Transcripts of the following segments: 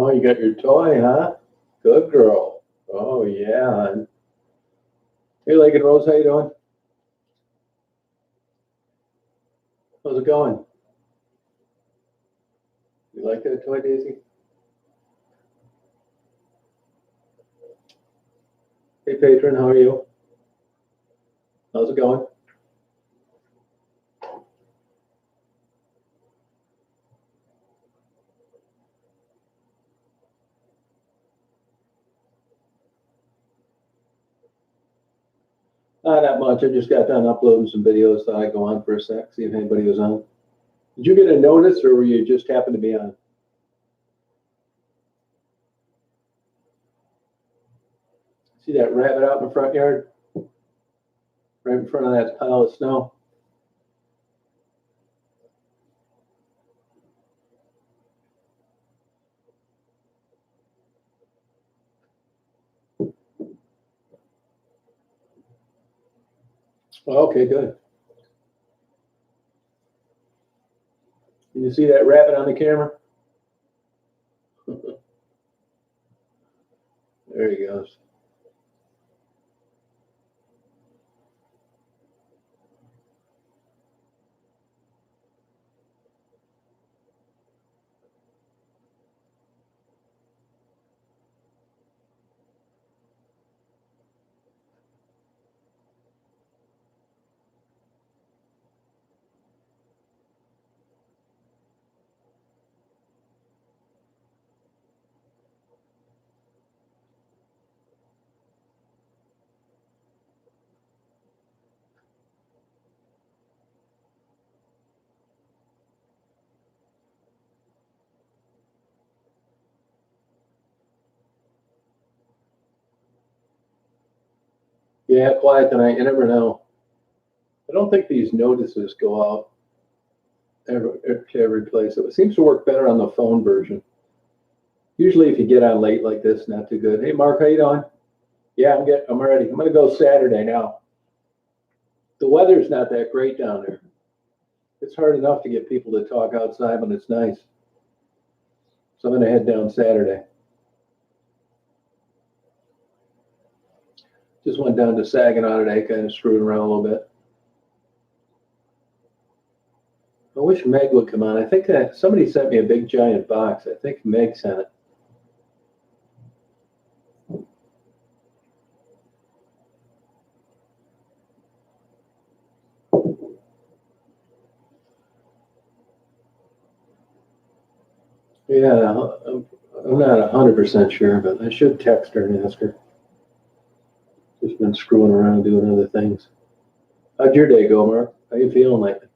Oh, you got your toy, huh? Good girl. Oh, yeah. Hey, Lake and Rose, how you doing? How's it going? You like that toy, Daisy? Hey, patron, how are you? How's it going? Not much. I just got done uploading some videos. Thought I'd go on for a sec, see if anybody was on. Did you get a notice, or were you just happen to be on? See that rabbit out in the front yard? Right in front of that pile of snow? Oh, okay, good. Can you see that rabbit on the camera? There he goes. Yeah, quiet tonight. You never know. I don't think these notices go out to every place. It seems to work better on the phone version. Usually, if you get on late like this, not too good. Hey, Mark, how you doing? Yeah, I'm ready. I'm gonna go Saturday now. The weather's not that great down there. It's hard enough to get people to talk outside when it's nice. So I'm gonna head down Saturday. Just went down to Saginaw today, kind of screwed around a little bit. I wish Meg would come on. I think that somebody sent me a big giant box. I think Meg sent it. Yeah, I'm not 100% sure, but I should text her and ask her. Just been screwing around doing other things. How'd your day go, Mark? How you feeling lately?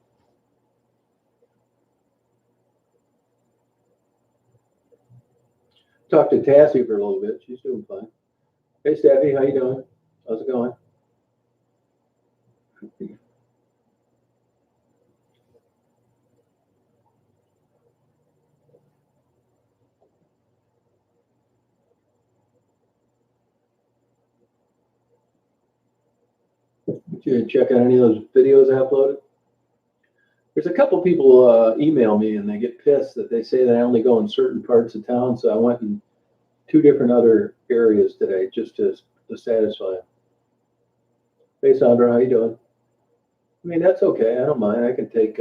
Talked to Tassie for a little bit. She's doing fine. Hey, Steffi, how you doing? How's it going? Did you check out any of those videos I uploaded? There's a couple people email me and they get pissed that they say that I only go in certain parts of town. So I went in two different other areas today just to satisfy them. Hey, Sandra, how you doing? I mean, that's okay. I don't mind. I can take.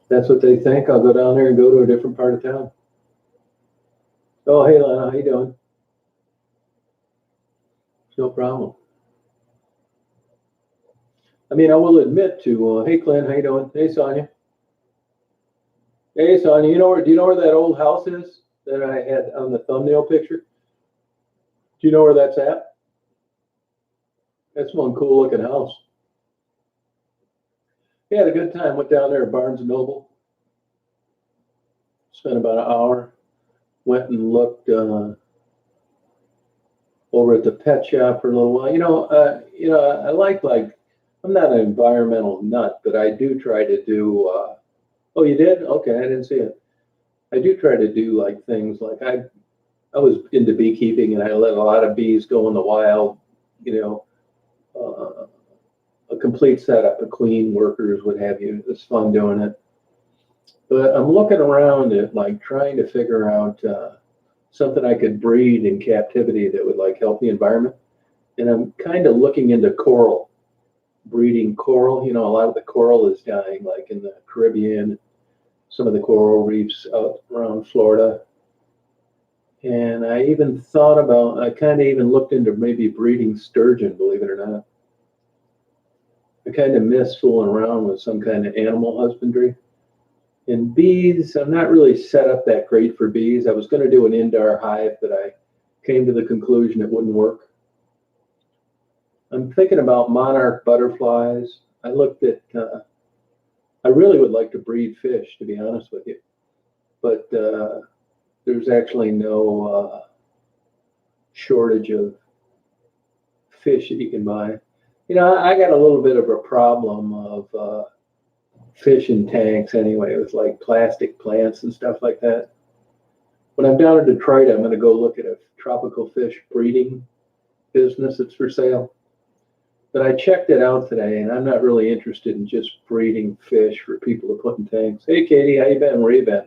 That's what they think. I'll go down there and go to a different part of town. Oh, hey, Lana, how you doing? No problem. I mean, I will admit to. Hey, Clint, how you doing? Hey, Sonia. Hey, Sonia. Do you know where that old house is that I had on the thumbnail picture? Do you know where that's at? That's one cool looking house. Yeah, had a good time. Went down there at Barnes and Noble. Spent about an hour. Went and looked over at the pet shop for a little while. I like I'm not an environmental nut, but I do try to do. Oh, you did? Okay, I didn't see it. I do try to do like things like I was into beekeeping and I let a lot of bees go in the wild. You know, a complete setup, a queen, workers, what have you. It's fun doing it. But I'm looking around at like trying to figure out something I could breed in captivity that would like help the environment. And I'm kind of looking into coral, breeding coral. You know, a lot of the coral is dying, like in the Caribbean, some of the coral reefs out around Florida. And I even thought about, I kind of even looked into maybe breeding sturgeon, believe it or not. I kind of miss fooling around with some kind of animal husbandry. And bees, I'm not really set up that great for bees. I was going to do an indoor hive, but I came to the conclusion it wouldn't work. I'm thinking about monarch butterflies. I looked at, I really would like to breed fish, to be honest with you. But there's actually no shortage of fish that you can buy. You know, I got a little bit of a problem of fish in tanks anyway, with like plastic plants and stuff like that. When I'm down in Detroit, I'm going to go look at a tropical fish breeding business that's for sale. But I checked it out today, and I'm not really interested in just breeding fish for people to put in tanks. Hey, Katie, how you been? Where you been?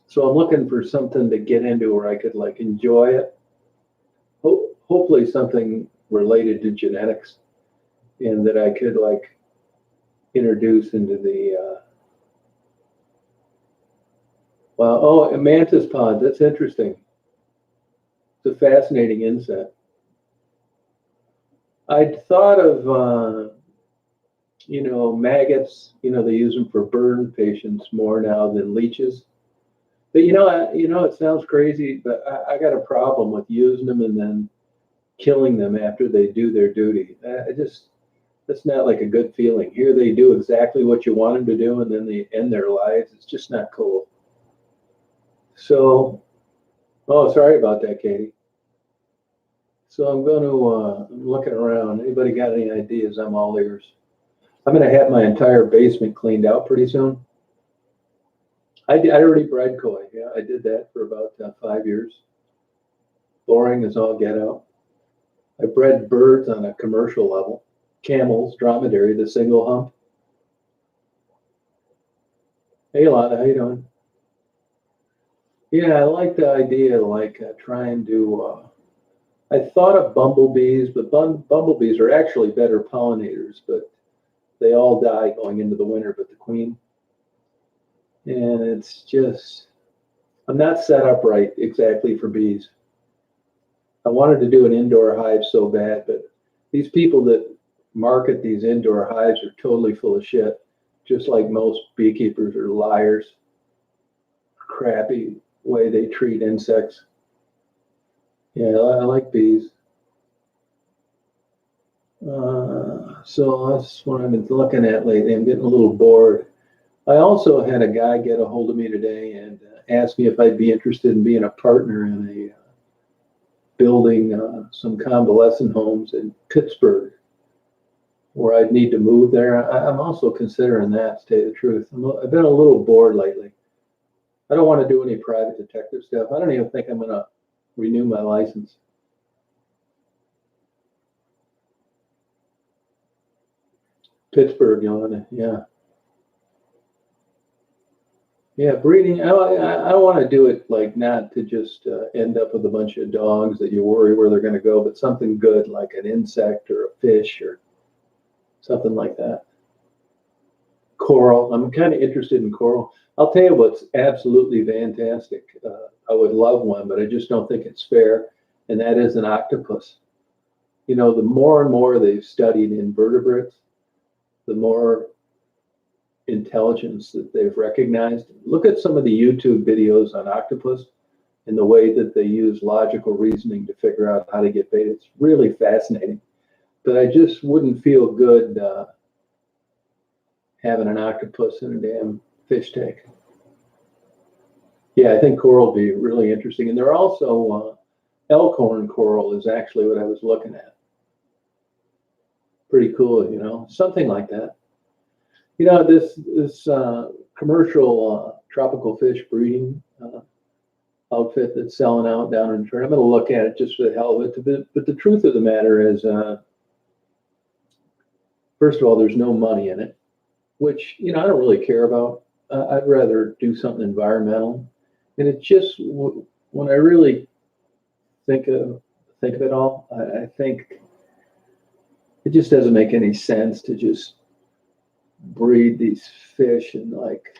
So I'm looking for something to get into where I could like enjoy it. Hopefully something related to genetics, and that I could like introduce into the well, oh, a mantis pod. That's interesting. It's a fascinating insect. I'd thought of you know, maggots. You know, they use them for burn patients more now than leeches. But you know, it sounds crazy, but I got a problem with using them and then killing them after they do their duty. That's not like a good feeling. Here they do exactly what you want them to do, and then they end their lives. It's just not cool. So, oh, sorry about that, Katie. So I'm going to, I'm looking around. Anybody got any ideas? I'm all ears. I'm going to have my entire basement cleaned out pretty soon. I already bred koi. Yeah, I did that for about 5 years. Boring as all get out. I bred birds on a commercial level. Camels, dromedary, the single hump. Hey, Lana, how you doing? Yeah, I like the idea of like trying to. I thought of bumblebees, but bumblebees are actually better pollinators, but they all die going into the winter, but the queen. And it's just, I'm not set up right exactly for bees. I wanted to do an indoor hive so bad, but these people that market these indoor hives are totally full of shit, just like most beekeepers are liars. Crappy way they treat insects. Yeah, I like bees. So that's what I've been looking at lately. I'm getting a little bored. I also had a guy get a hold of me today and asked me if I'd be interested in being a partner in a building some convalescent homes in Pittsburgh, where I'd need to move there. I'm also considering that, to tell you the truth. I've been a little bored lately. I don't want to do any private detective stuff. I don't even think I'm going to renew my license. Pittsburgh, Illinois, yeah. Yeah, breeding. I want to do it like not to just end up with a bunch of dogs that you worry where they're going to go, but something good like an insect or a fish or something like that. Coral. I'm kind of interested in coral. I'll tell you what's absolutely fantastic. I would love one, but I just don't think it's fair, and that is an octopus. You know, the more and more they've studied invertebrates, the more intelligence that they've recognized. Look at some of the YouTube videos on octopus and the way that they use logical reasoning to figure out how to get bait. It's really fascinating. But I just wouldn't feel good having an octopus in a damn fish tank. Yeah, I think coral would be really interesting. And there are also elkhorn coral is actually what I was looking at. Pretty cool, you know, something like that. You know, this commercial tropical fish breeding outfit that's selling out down in Detroit. I'm going to look at it just for the hell of it. But the truth of the matter is, first of all, there's no money in it, which, you know, I don't really care about. I'd rather do something environmental. And it just, when I really think of it all, I think it just doesn't make any sense to just breed these fish and like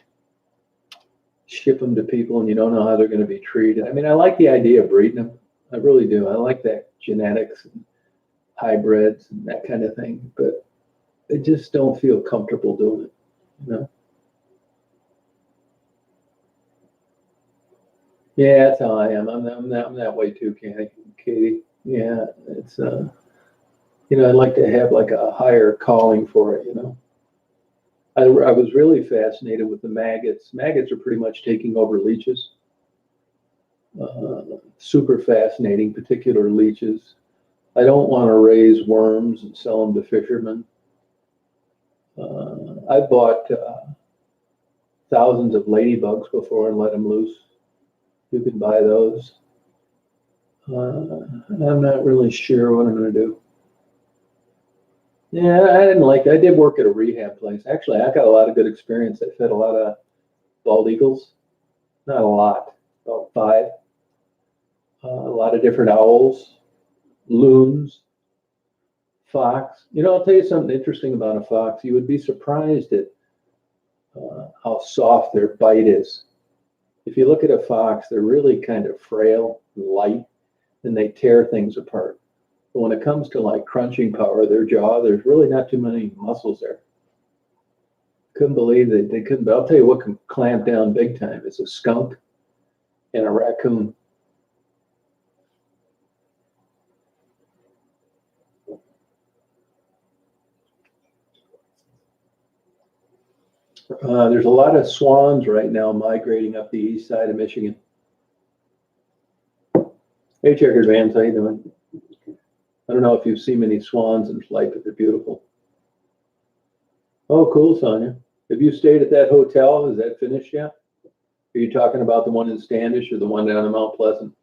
ship them to people and you don't know how they're going to be treated. I mean, I like the idea of breeding them. I really do. I like that genetics and hybrids and that kind of thing, but I just don't feel comfortable doing it, you know? Yeah, that's how I am. I'm that way too, Katie. Yeah, it's I'd like to have like a higher calling for it, you know. I was really fascinated with the maggots. Maggots are pretty much taking over leeches. Super fascinating, particular leeches. I don't want to raise worms and sell them to fishermen. I bought thousands of ladybugs before and let them loose. You can buy those. I'm not really sure what I'm going to do. Yeah, I didn't like that. I did work at a rehab place. Actually, I got a lot of good experience. I fed a lot of bald eagles. Not a lot, about five. A lot of different owls, loons, fox. You know, I'll tell you something interesting about a fox. You would be surprised at how soft their bite is. If you look at a fox, they're really kind of frail, light, and they tear things apart. But when it comes to like crunching power, their jaw, there's really not too many muscles there. Couldn't believe that they couldn't. But I'll tell you what can clamp down big time. It's a skunk and a raccoon. There's a lot of swans right now migrating up the east side of Michigan. Hey, Checkers Vance, how you doing? I don't know if you've seen many swans in flight, but they're beautiful. Oh, cool, Sonia. Have you stayed at that hotel? Is that finished yet? Are you talking about the one in Standish or the one down in Mount Pleasant?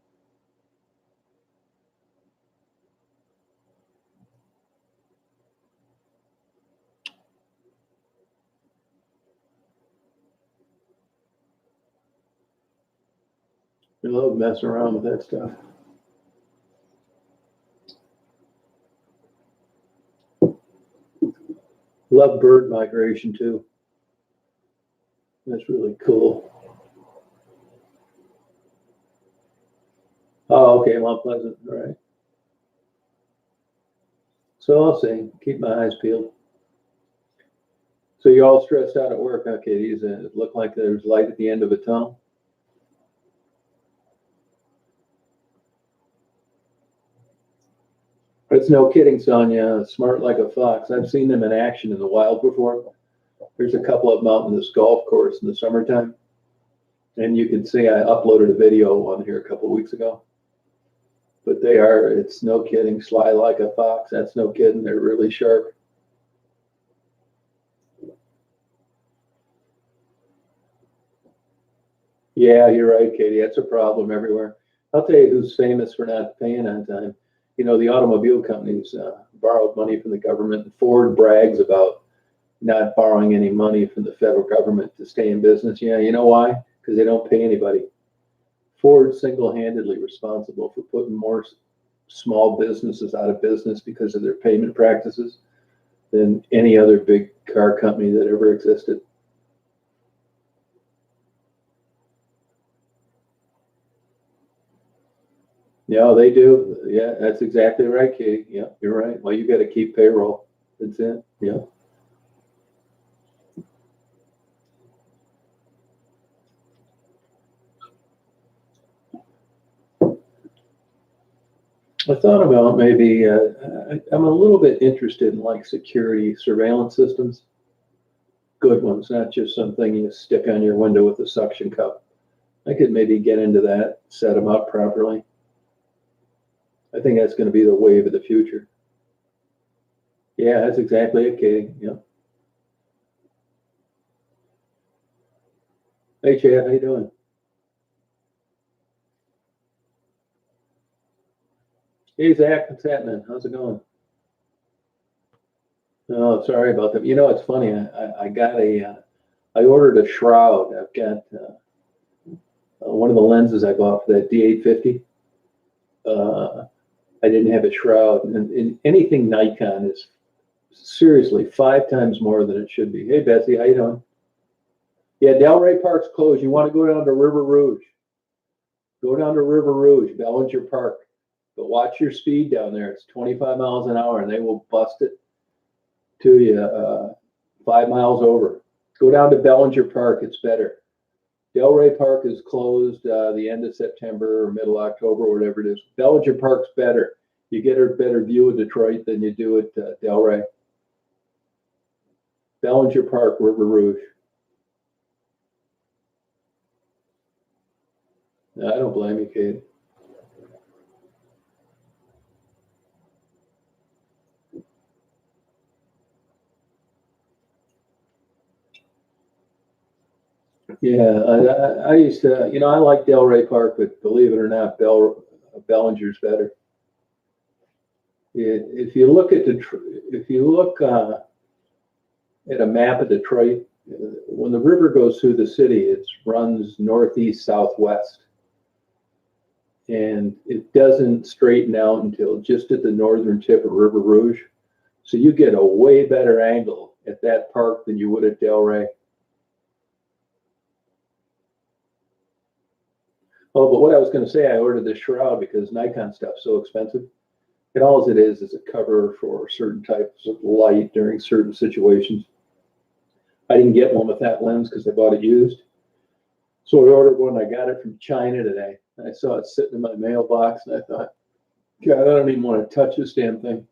I love messing around with that stuff. Love bird migration too. That's really cool. Oh, okay, Mount Pleasant, all right. So I'll see. Keep my eyes peeled. So you're all stressed out at work, huh, Katie? Does it look like there's light at the end of a tunnel? It's no kidding, Sonia. Smart like a fox. I've seen them in action in the wild before. There's a couple of them out in this golf course in the summertime. And you can see I uploaded a video on here a couple of weeks ago. But it's no kidding, sly like a fox. That's no kidding. They're really sharp. Yeah, you're right, Katie. That's a problem everywhere. I'll tell you who's famous for not paying on time. You know, the automobile companies borrowed money from the government. Ford brags about not borrowing any money from the federal government to stay in business. Yeah, you know why? Because they don't pay anybody. Ford's single-handedly responsible for putting more small businesses out of business because of their payment practices than any other big car company that ever existed. Yeah, they do. Yeah, that's exactly right, Katie. Yeah, you're right. Well, you got to keep payroll. That's it. Yeah. I thought about maybe I'm a little bit interested in like security surveillance systems, good ones, not just something you stick on your window with a suction cup. I could maybe get into that, set them up properly. I think that's going to be the wave of the future. Yeah, that's exactly it, Katie. Yeah. Hey, Chad, how you doing? Hey, Zach, what's happening? How's it going? Oh, sorry about that. You know, it's funny. I got I ordered a shroud. I've got one of the lenses I bought for that D850. I didn't have a shroud, and anything Nikon is seriously 5 times more than it should be. Hey, Betsy, how you doing? Yeah, Delray Park's closed. You want to go down to River Rouge? Go down to River Rouge, Bellinger Park. But watch your speed down there. It's 25 miles an hour, and they will bust it to you 5 miles over. Go down to Bellinger Park. It's better. Delray Park is closed the end of September or middle October, or whatever it is. Bellinger Park's better. You get a better view of Detroit than you do at Delray. Bellinger Park, River Rouge. No, I don't blame you, Kate. Yeah, I used to, I like Delray Park, but believe it or not, Bellinger's better. If you look at at a map of Detroit, when the river goes through the city, it runs northeast, southwest, and it doesn't straighten out until just at the northern tip of River Rouge. So you get a way better angle at that park than you would at Delray. Oh, but what I was going to say, I ordered this shroud because Nikon stuff's so expensive. And all it is a cover for certain types of light during certain situations. I didn't get one with that lens because I bought it used. So I ordered one. I got it from China today. I saw it sitting in my mailbox, and I thought, God, I don't even want to touch this damn thing.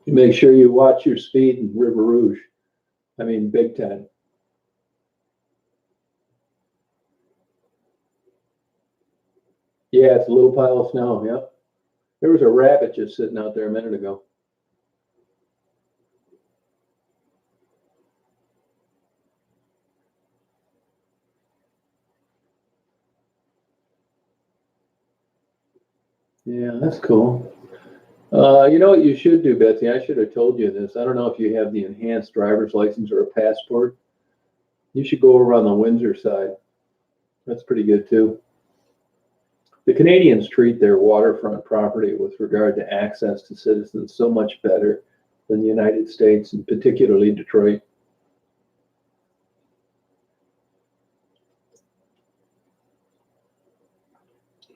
You make sure you watch your speed in River Rouge. I mean, big time. Yeah, it's a little pile of snow. Yep. There was a rabbit just sitting out there a minute ago. Yeah, that's cool. You know what you should do, Betsy? I should have told you this. I don't know if you have the enhanced driver's license or a passport. You should go over on the Windsor side. That's pretty good too. The Canadians treat their waterfront property with regard to access to citizens so much better than the United States, and particularly Detroit.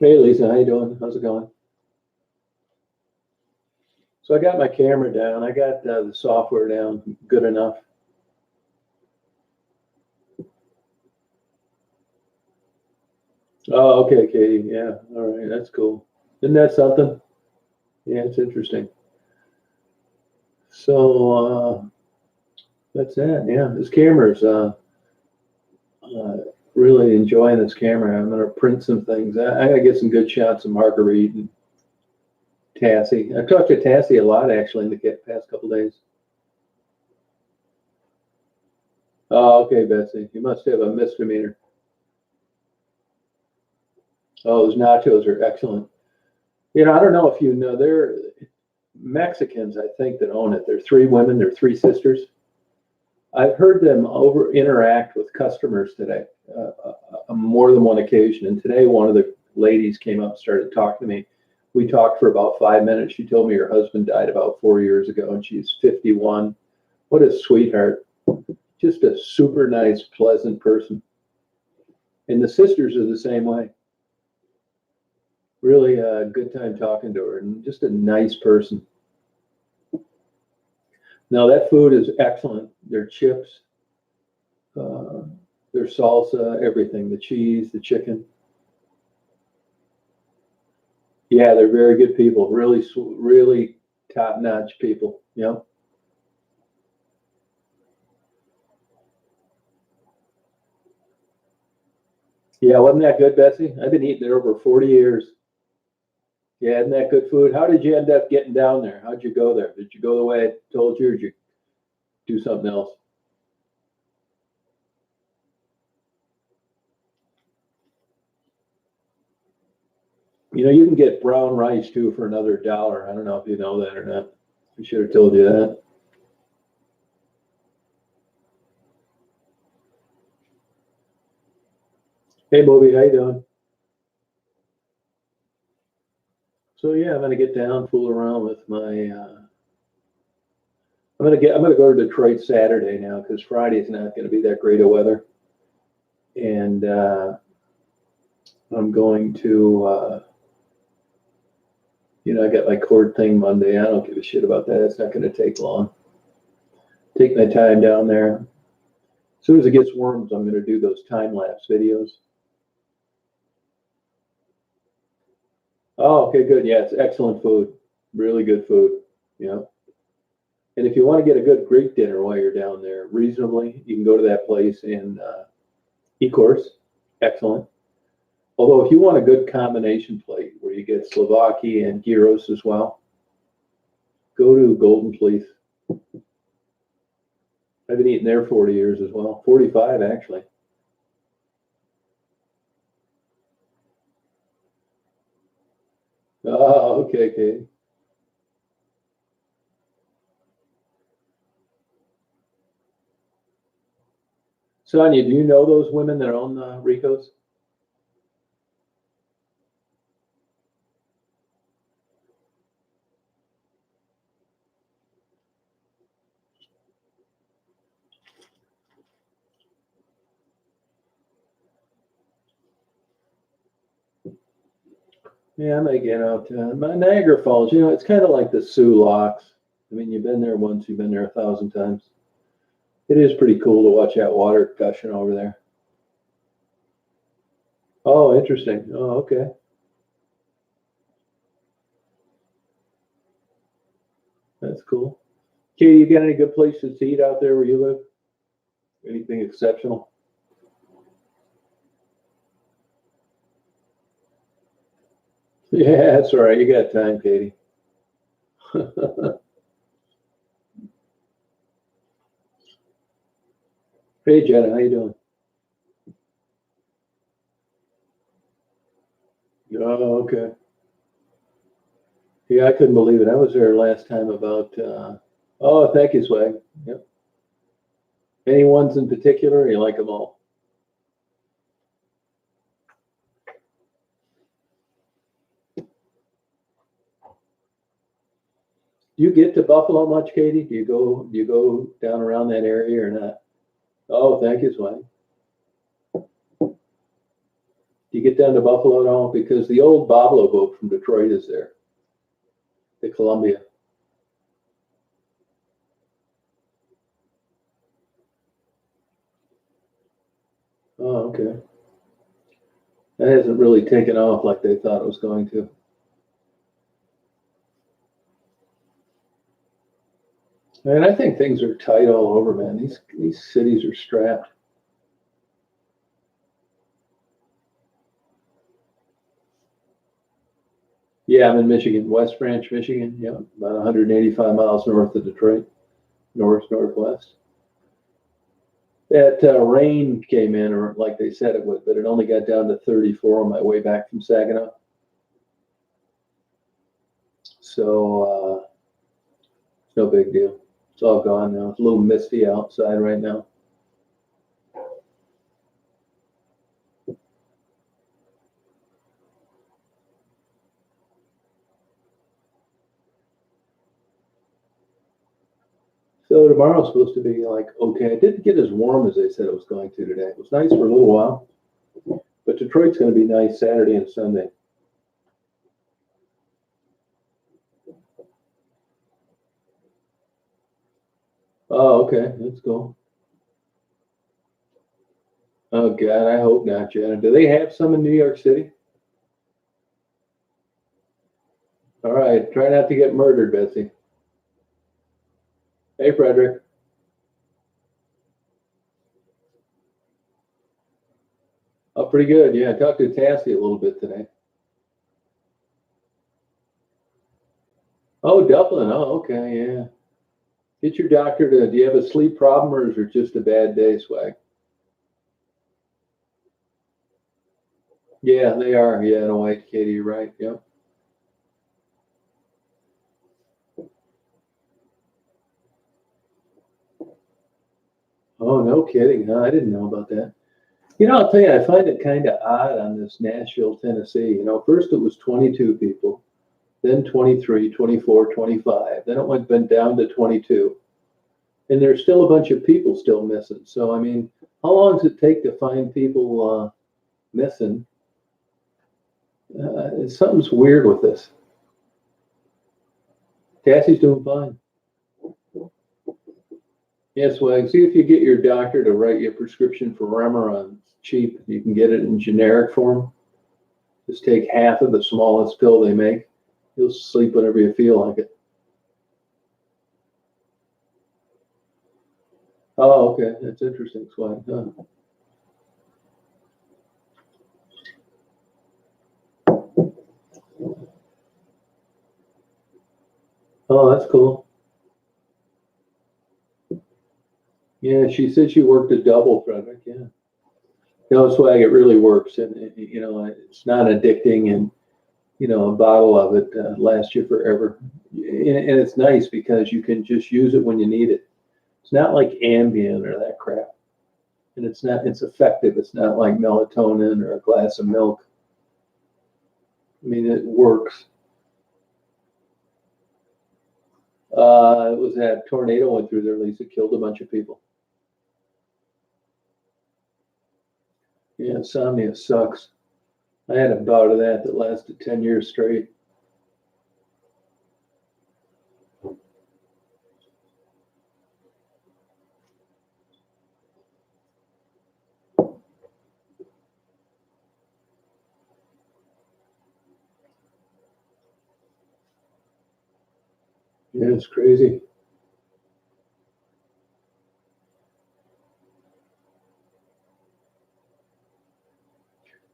Hey, Lisa, how you doing? How's it going? So I got my camera down. I got the software down good enough. Oh, okay, Katie. Yeah, all right, that's cool. Isn't that something? Yeah, it's interesting. So that's it. Yeah, this camera's uh, really enjoying this camera. I'm gonna print some things. I gotta get some good shots of Marguerite and Tassie. I've talked to Tassie a lot actually in the past couple days. Oh, okay, Betsy. You must have a misdemeanor. Oh, those nachos are excellent. I don't know if you know, they're Mexicans, I think, that own it. They're three women, they're three sisters. I've heard them over interact with customers today, on more than one occasion. And today, one of the ladies came up and started talking to me. We talked for about 5 minutes. She told me her husband died about 4 years ago, and she's 51. What a sweetheart. Just a super nice, pleasant person. And the sisters are the same way. Really a good time talking to her, and just a nice person. Now that food is excellent. Their chips, uh, their salsa, everything, the cheese, the chicken. Yeah, they're very good people. Really, really top-notch people. Yeah. Yeah, wasn't that good, Betsy? I've been eating there over 40 years. Yeah, isn't that good food? How did you end up getting down there? How'd you go there? Did you go the way I told you, or did you do something else? You can get brown rice too for another $1. I don't know if you know that or not. I should have told you that. Hey, Moby, how you doing? So yeah, I'm gonna get down, fool around with my. I'm gonna go to Detroit Saturday now because Friday's not gonna be that great of weather, and I'm going to. I got my court thing Monday. I don't give a shit about that. It's not gonna take long. Take my time down there. As soon as it gets warm, I'm gonna do those time lapse videos. Oh, okay, good. Yeah, it's excellent food. Really good food. Yeah. And if you want to get a good Greek dinner while you're down there, reasonably, you can go to that place in Ecorse. Excellent. Although, if you want a good combination plate where you get Slovaki and gyros as well, go to Golden Fleece. I've been eating there 40 years as well. 45, actually. Oh, okay, okay. Sonia, do you know those women that own Rico's? Yeah, I may get out to Niagara Falls. It's kind of like the Sioux Locks. I mean, you've been there once, you've been there 1,000 times. It is pretty cool to watch that water gushing over there. Oh, interesting. Oh, okay. That's cool. Katie, you got any good places to eat out there where you live? Anything exceptional? Yeah, that's all right. You got time, Katie. Hey, Jenna, how you doing? Oh, okay. Yeah, I couldn't believe it. I was there last time about. Oh, thank you, Swag. Yep. Any ones in particular? Or you like them all? Do you get to Buffalo much, Katie? Do you go down around that area or not? Oh, thank you, Swag. Do you get down to Buffalo at all? Because the old Boblo boat from Detroit is there, the Columbia. Oh, okay. That hasn't really taken off like they thought it was going to. And I think things are tight all over, man. These cities are strapped. Yeah, I'm in Michigan, West Branch, Michigan. Yeah, about 185 miles north of Detroit, northwest. That rain came in, or like they said it would, but it only got down to 34 on my way back from Saginaw. So it's no big deal. It's all gone now. It's a little misty outside right now. So tomorrow's supposed to be like okay. It didn't get as warm as they said it was going to today. It was nice for a little while, but Detroit's going to be nice Saturday and Sunday. Oh, okay. Let's go. Oh God, I hope not, Jenna. Do they have some in New York City? All right. Try not to get murdered, Betsy. Hey, Frederick. Oh, pretty good. Yeah, I talked to Tassie a little bit today. Oh, Dublin. Oh, okay. Yeah. Get your doctor to. Do you have a sleep problem or is it just a bad day, Swag? Yeah, they are. Yeah, no, wait, Katie, you're right. Yep. Oh, no kidding. Huh? I didn't know about that. You know, I'll tell you, I find it kind of odd on this Nashville, Tennessee. You know, first it was 22 people, then 23, 24, 25. Then it went down to 22. And there's still a bunch of people still missing. So, I mean, how long does it take to find people missing? Something's weird with this. Cassie's doing fine. Yes, well, see if you get your doctor to write you a prescription for Remeron. It's cheap. You can get it in generic form. Just take half of the smallest pill they make. You'll sleep whenever you feel like it. Oh, okay. That's interesting, Swag. Huh. Oh, that's cool. Yeah, she said she worked a double, Frederick. Yeah. No, Swag, it really works. And, you know, it's not addicting. And, you know, a bottle of it lasts you forever. And it's nice because you can just use it when you need it. It's not like Ambien or that crap. And it's effective. It's not like melatonin or a glass of milk. I mean, it works. It was that tornado went through there, Lisa, killed a bunch of people. Yeah, insomnia sucks. I had a bout of that lasted 10 years straight. Yeah, it's crazy.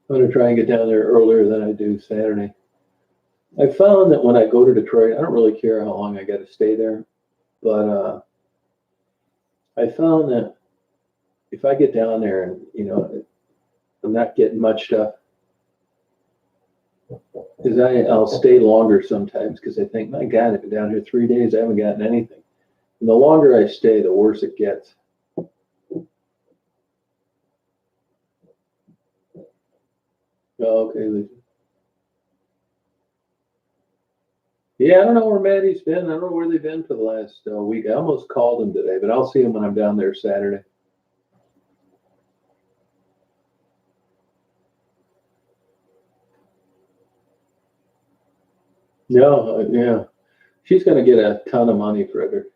I'm going to try and get down there earlier than I do Saturday. I found that when I go to Detroit, I don't really care how long I got to stay there, but I found that if I get down there and, you know, I'm not getting much stuff, because I'll stay longer sometimes because I think, my God, I've been down here 3 days, I haven't gotten anything. And the longer I stay, the worse it gets. Oh, okay, Lisa. Yeah, I don't know where Maddie's been. I don't know where they've been for the last week. I almost called him today, but I'll see him when I'm down there Saturday. No, yeah. She's going to get a ton of money, Frederick.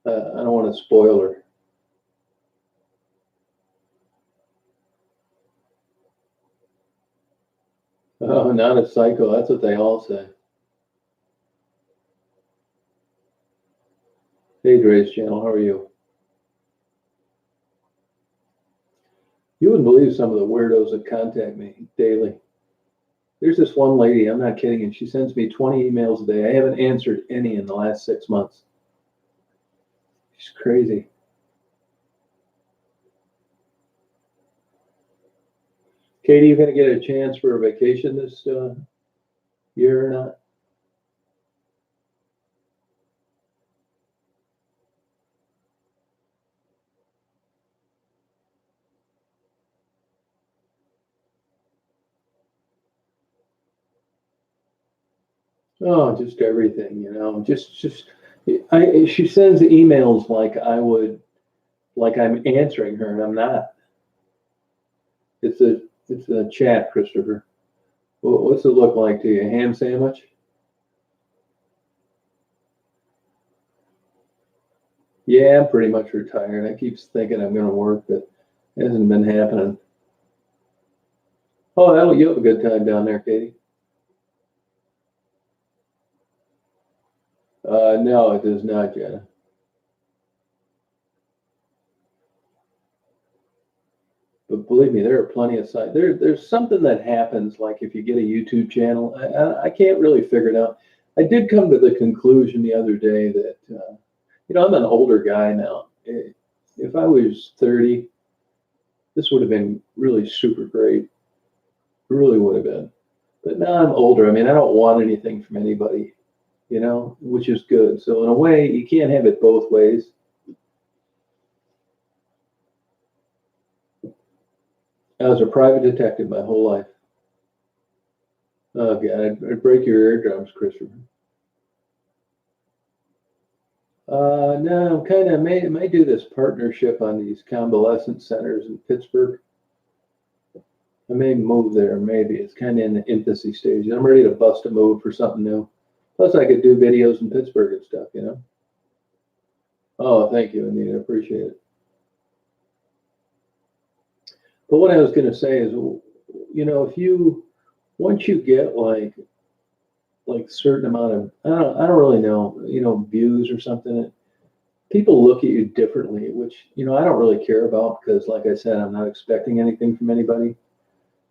I don't want to spoil her. Oh, not a psycho. That's what they all say. Hey, Dre's channel, how are you? You wouldn't believe some of the weirdos that contact me daily. There's this one lady, I'm not kidding, and she sends me 20 emails a day. I haven't answered any in the last 6 months. She's crazy. Katie, you gonna get a chance for a vacation this year or not? Oh, just everything, you know. She sends emails like I'm answering her, and I'm not. It's a chat, Christopher. What's it look like to you? Ham sandwich? Yeah, I'm pretty much retired. I keep thinking I'm going to work, but it hasn't been happening. Oh, you have a good time down there, Katie. No, it does not, Jenna. But believe me, there are plenty of sites. There's something that happens, like if you get a YouTube channel. I can't really figure it out. I did come to the conclusion the other day that, you know, I'm an older guy now. If I was 30, this would have been really super great. It really would have been. But now I'm older. I mean, I don't want anything from anybody, you know, which is good. So in a way, you can't have it both ways. I was a private detective my whole life. Oh God, I'd break your eardrums, Christopher. No, I'm kind of may do this partnership on these convalescent centers in Pittsburgh. I may move there, maybe. It's kind of in the infancy stage. I'm ready to bust a move for something new. Plus, I could do videos in Pittsburgh and stuff, you know? Oh, thank you, Anita. I appreciate it. But what I was going to say is, you know, once you get like certain amount of, I don't really know, you know, views or something, people look at you differently, which, you know, I don't really care about because, like I said, I'm not expecting anything from anybody.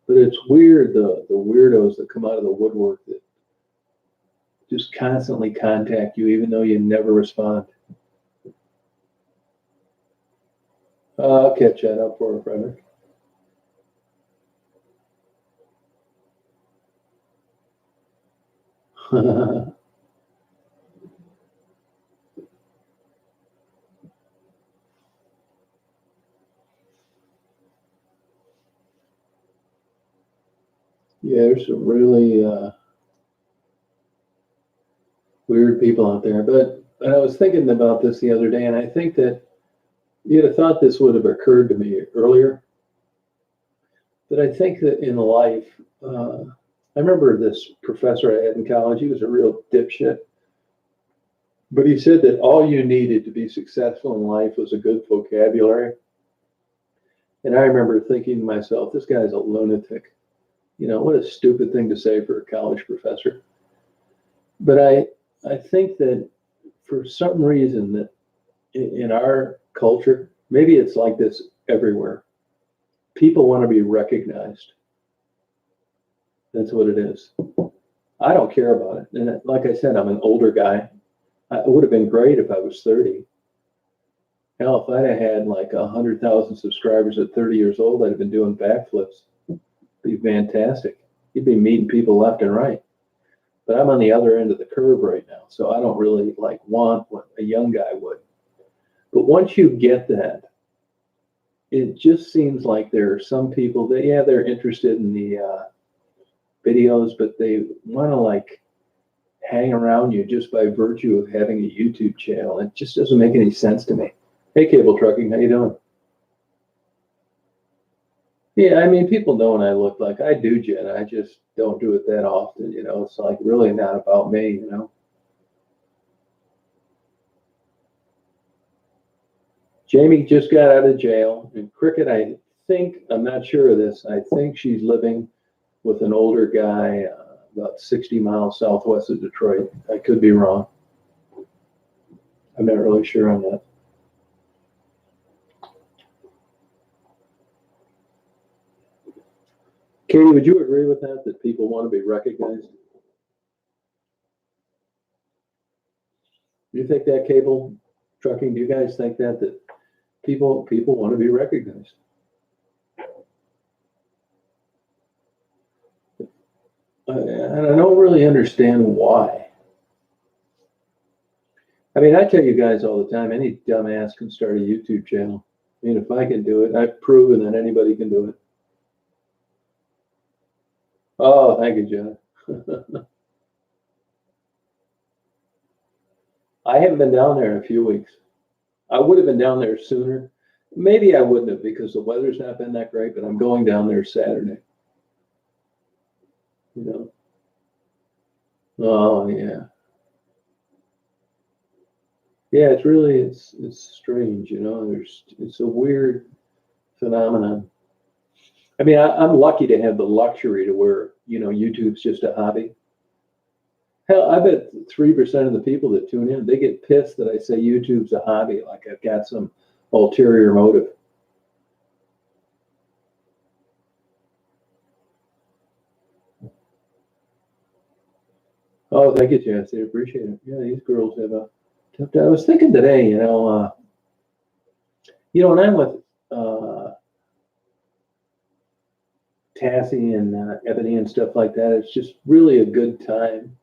But it's weird, the weirdos that come out of the woodwork that just constantly contact you, even though you never respond. I'll catch that up for a Frederick. Yeah, there's some really weird people out there. But I was thinking about this the other day, and I think that you'd have thought this would have occurred to me earlier. But I think that in life, I remember this professor I had in college. He was a real dipshit. But he said that all you needed to be successful in life was a good vocabulary. And I remember thinking to myself, this guy's a lunatic. You know, what a stupid thing to say for a college professor. But I think that for some reason that in our culture, maybe it's like this everywhere, people want to be recognized. That's what it is. I don't care about it. And like I said, I'm an older guy. It would have been great if I was 30. Hell, if I'd have had like 100,000 subscribers at 30 years old, I'd have been doing backflips. Be fantastic. You'd be meeting people left and right. But I'm on the other end of the curve right now, so I don't really like want what a young guy would. But once you get that, it just seems like there are some people that, yeah, they're interested in the videos, but they want to like hang around you just by virtue of having a YouTube channel. It just doesn't make any sense to me. Hey, Cable Trucking, how you doing? Yeah, I mean, people know what I look like. I do, Jen. I just don't do it that often, you know. It's like really not about me, you know. Jamie just got out of jail. And Cricket, I think, I'm not sure of this, I think she's living with an older guy about 60 miles southwest of Detroit. I could be wrong. I'm not really sure on that. Katie, would you agree with that people want to be recognized? Do you think that, Cable Trucking? Do you guys think that people want to be recognized? And I don't really understand why. I mean, I tell you guys all the time, any dumbass can start a YouTube channel. I mean, if I can do it, I've proven that anybody can do it. Oh, thank you, John. I haven't been down there in a few weeks. I would have been down there sooner. Maybe I wouldn't have because the weather's not been that great, but I'm going down there Saturday. You know? Oh, yeah. Yeah, it's strange, you know. It's a weird phenomenon. I mean, I'm lucky to have the luxury to where, you know, YouTube's just a hobby. Hell, I bet 3% of the people that tune in, they get pissed that I say YouTube's a hobby, like I've got some ulterior motive. Oh, thank you, Jess. I appreciate it. Yeah, these girls have a tough time. I was thinking today, you know, when I'm with Tassie and Ebony and stuff like that, it's just really a good time.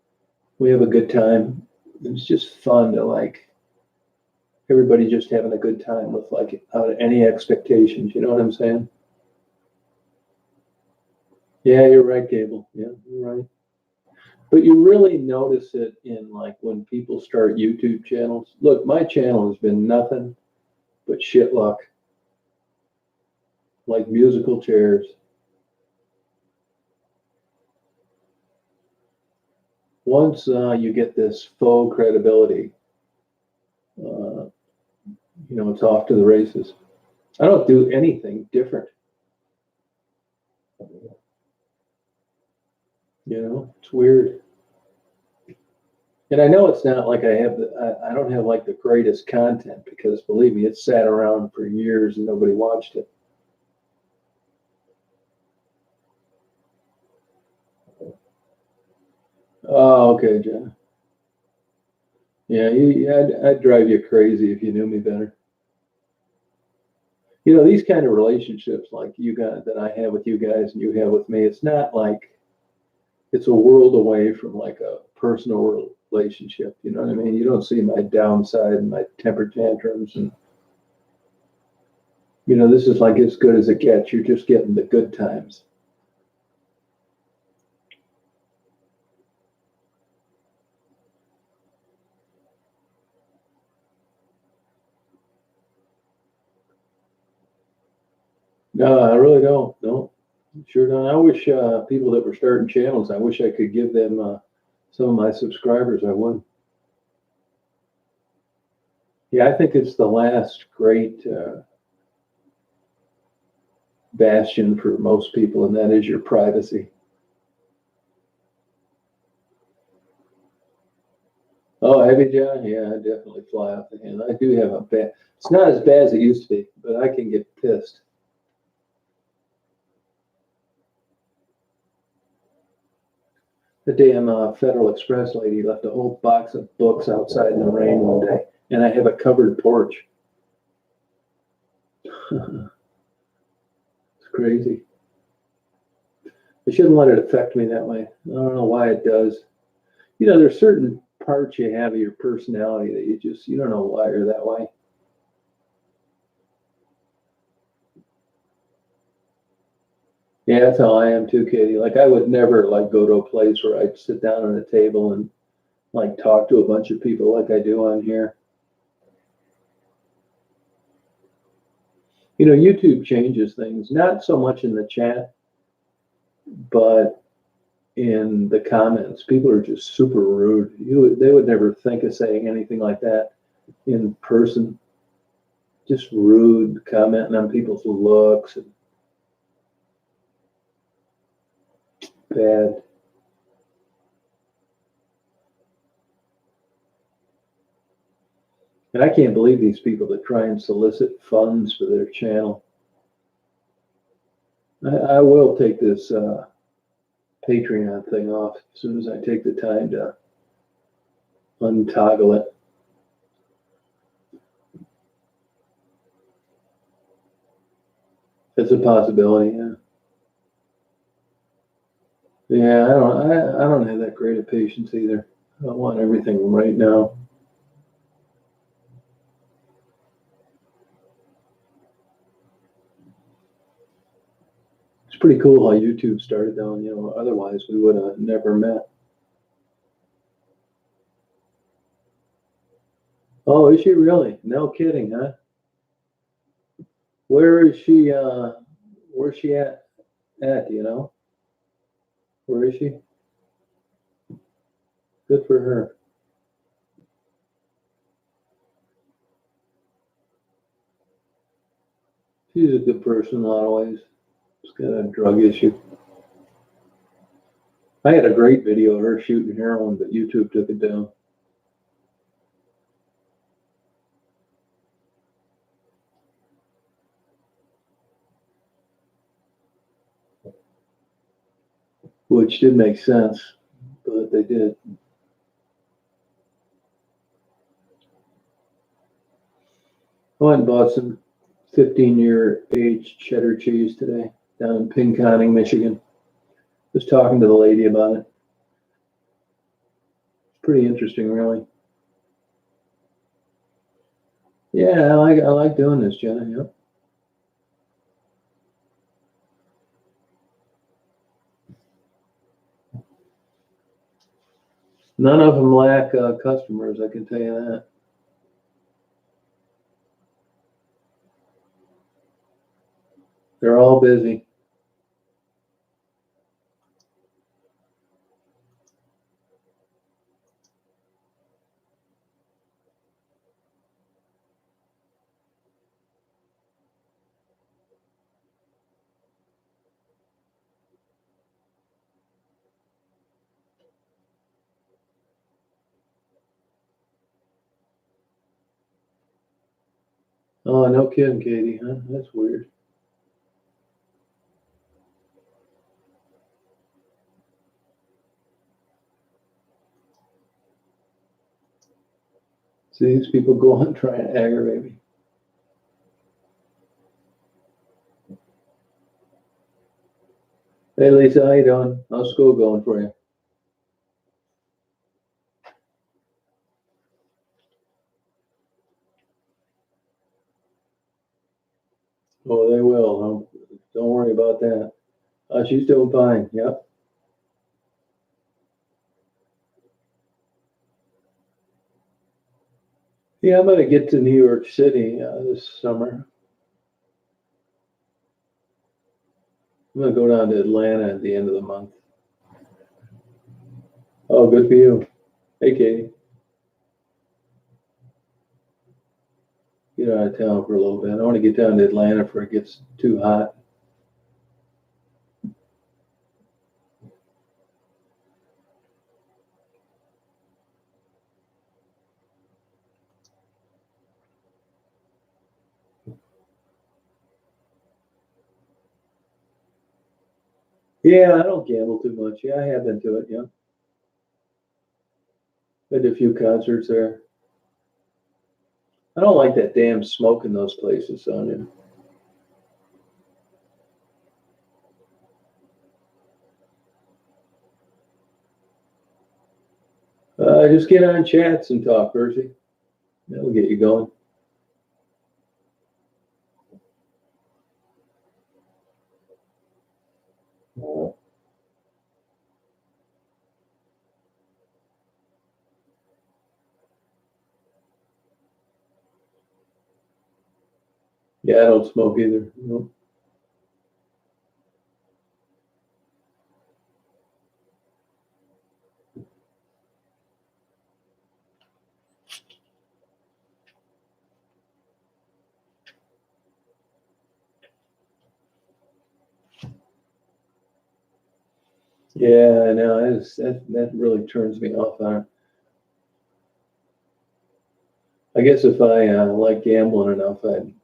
We have a good time. It's just fun to like everybody just having a good time with like any expectations. You know what I'm saying? Yeah, you're right, Cable. Yeah, you're right. But you really notice it in like when people start YouTube channels. Look, my channel has been nothing but shit luck, like musical chairs. Once you get this faux credibility, uh, it's off to the races. I don't do anything different. It's weird. And I know it's not like I don't have like the greatest content because believe me, it sat around for years and nobody watched it. Oh, okay, John. Yeah, I'd drive you crazy if you knew me better. These kind of relationships like you guys that I have with you guys and you have with me, it's not like it's a world away from like a personal relationship. You know what I mean? You don't see my downside and my temper tantrums and this is like as good as it gets. You're just getting the good times. No, I really don't. No, sure don't. I wish people that were starting channels, I wish I could give them some of my subscribers. I would. Yeah, I think it's the last great bastion for most people, and that is your privacy. Oh, heavy John? Yeah, I definitely fly off the handle. I do have a bad. It's not as bad as it used to be, but I can get pissed. The damn Federal Express lady left a whole box of books outside in the rain one day, and I have a covered porch. It's crazy. I shouldn't let it affect me that way. I don't know why it does. There's certain parts you have of your personality that you don't know why you're that way. Yeah, that's how I am too, Katie. Like I would never like go to a place where I'd sit down at a table and like talk to a bunch of people like I do on here. YouTube changes things, not so much in the chat, but in the comments. People are just super rude. They would never think of saying anything like that in person. Just rude, commenting on people's looks and bad. And I can't believe these people that try and solicit funds for their channel. I will take this Patreon thing off as soon as I take the time to untoggle it. It's a possibility, yeah. Yeah, I don't have that great a patience either. I want everything right now. It's pretty cool how YouTube started though, otherwise we would have never met. Oh, is she really? No kidding, huh? Where is she where's she at, do you know? Where is she? Good for her. She's a good person in a lot of ways. She's got a drug issue. I had a great video of her shooting heroin, but YouTube took it down. Which did make sense, but they did. I went and bought some 15-year aged cheddar cheese today down in Pinconning, Michigan. Was talking to the lady about it. It's pretty interesting, really. Yeah, I like doing this, Jenna. Yep. None of them lack customers, I can tell you that. They're all busy. Oh, no kidding, Katie, huh? That's weird. See, these people go on trying to aggravate me. Hey, Lisa, how you doing? How's school going for you? Oh, they will. Don't worry about that. She's doing fine. Yep. Yeah, I'm gonna get to New York City this summer. I'm gonna go down to Atlanta at the end of the month. Oh, good for you. Hey, Katie. Get out of town for a little bit. I want to get down to Atlanta before it gets too hot. Yeah, I don't gamble too much. Yeah, I have been to it. Yeah, been to a few concerts there. I don't like that damn smoke in those places, Sonia. Just get on chats and talk, Percy. That'll get you going. Yeah, I don't smoke either. No. Yeah, I know. That really turns me off on it. I guess if I like gambling enough, I'd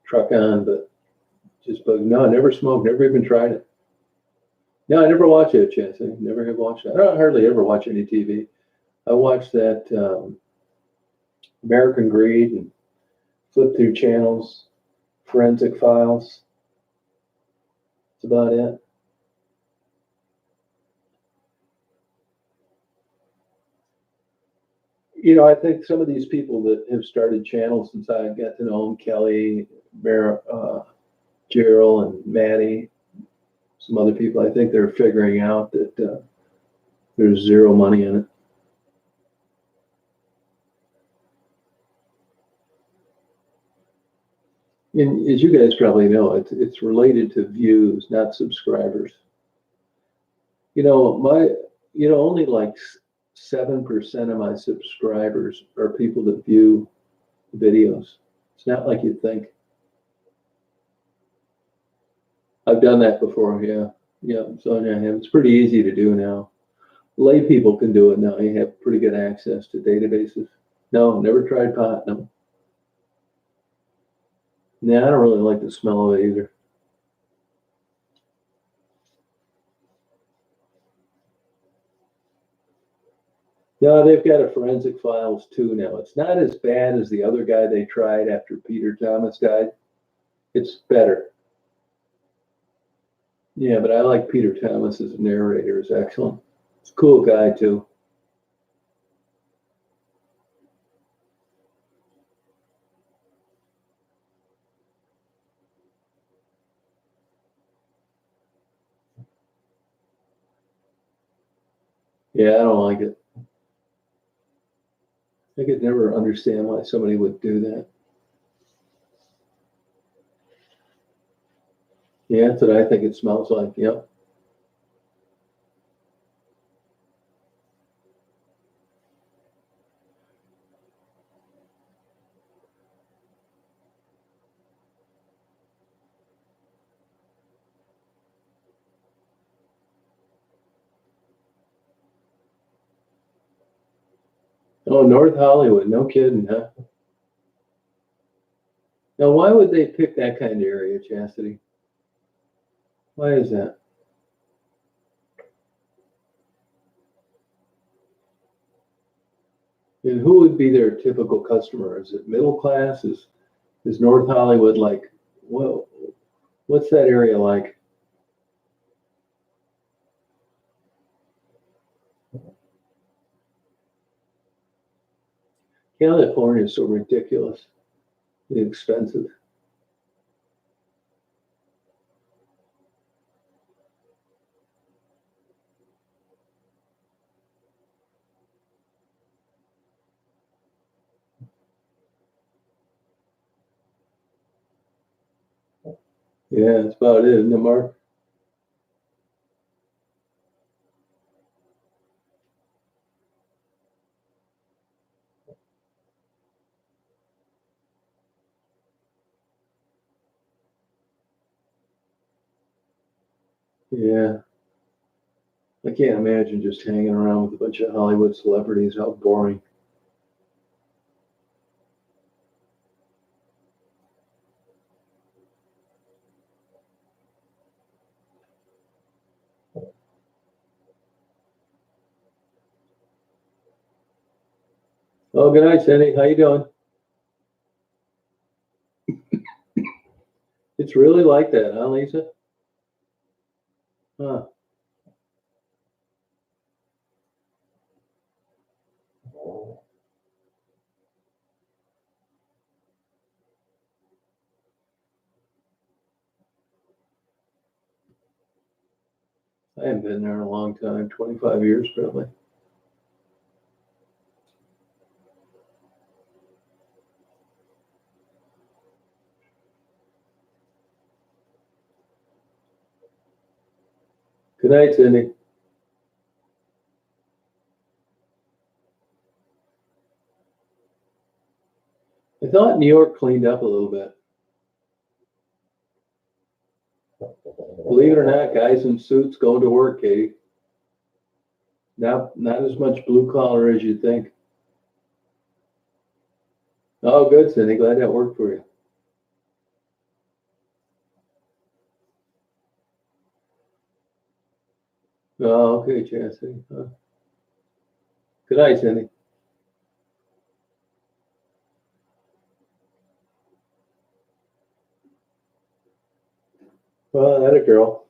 truck on, but no, I never smoked, never even tried it. No, I never watch it, Chance. I never have watched it. I don't hardly ever watch any TV. I watch that American Greed and flip through channels, Forensic Files. That's about it. I think some of these people that have started channels since I got to know them, Kelly, Gerald, and Maddie, some other people, I think they're figuring out that there's zero money in it. And as you guys probably know, it's related to views, not subscribers. My only like 7% of my subscribers are people that view videos. It's not like you'd think. I've done that before, yeah. Yeah, so yeah, it's pretty easy to do now. Lay people can do it now. You have pretty good access to databases. No, never tried pot, no. Yeah, I don't really like the smell of it either. No, they've got a Forensic Files too now. It's not as bad as the other guy they tried after Peter Thomas died. It's better. Yeah, but I like Peter Thomas as a narrator. Is excellent. It's a cool guy too. Yeah, I don't like it. I could never understand why somebody would do that. Yeah, that's what I think it smells like. Yep. Oh, North Hollywood. No kidding, huh? Now, why would they pick that kind of area, Chastity? Why is that? And who would be their typical customer? Is it middle class? Is North Hollywood like, well, what's that area like? California is so ridiculously expensive. Yeah, that's about it, isn't it, Mark? Yeah. I can't imagine just hanging around with a bunch of Hollywood celebrities. How boring. Oh, good night, Cindy. How you doing? It's really like that, huh, Lisa? Huh. I haven't been there in a long time, 25 years probably. Good night, Cindy. I thought New York cleaned up a little bit. Believe it or not, guys in suits going to work, Katie. Not as much blue collar as you think. Oh, good, Cindy. Glad that worked for you. Oh, okay, Chastity. Huh. Good night, Cindy. Well, that a girl.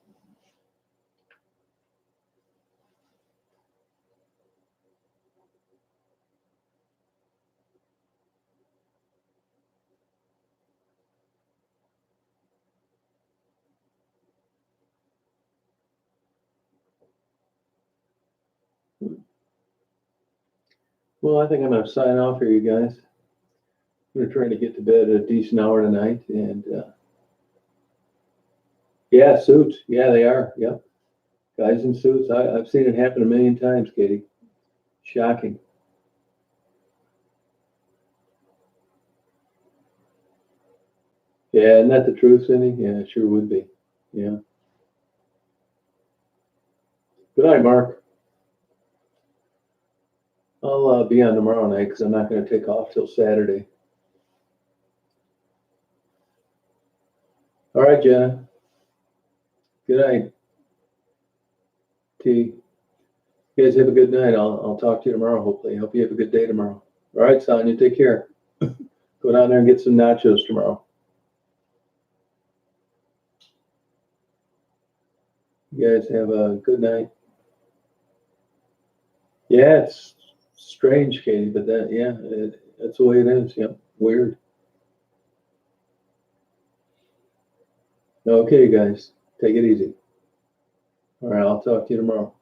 Well, I think I'm gonna sign off here, you guys. We're trying to get to bed at a decent hour tonight, and yeah, suits. Yeah, they are. Yep, guys in suits. I've seen it happen a million times, Katie. Shocking. Yeah, isn't that the truth, Cindy? Yeah, it sure would be. Yeah. Good night, Mark. I'll be on tomorrow night because I'm not going to take off till Saturday. All right, Jenna. Good night, T. You guys have a good night. I'll talk to you tomorrow, hopefully. Hope you have a good day tomorrow. All right, Sonia, take care. Go down there and get some nachos tomorrow. You guys have a good night. Yeah, it's strange, Katie, but that's the way it is. Yep, weird. Okay, guys, take it easy. All right, I'll talk to you tomorrow.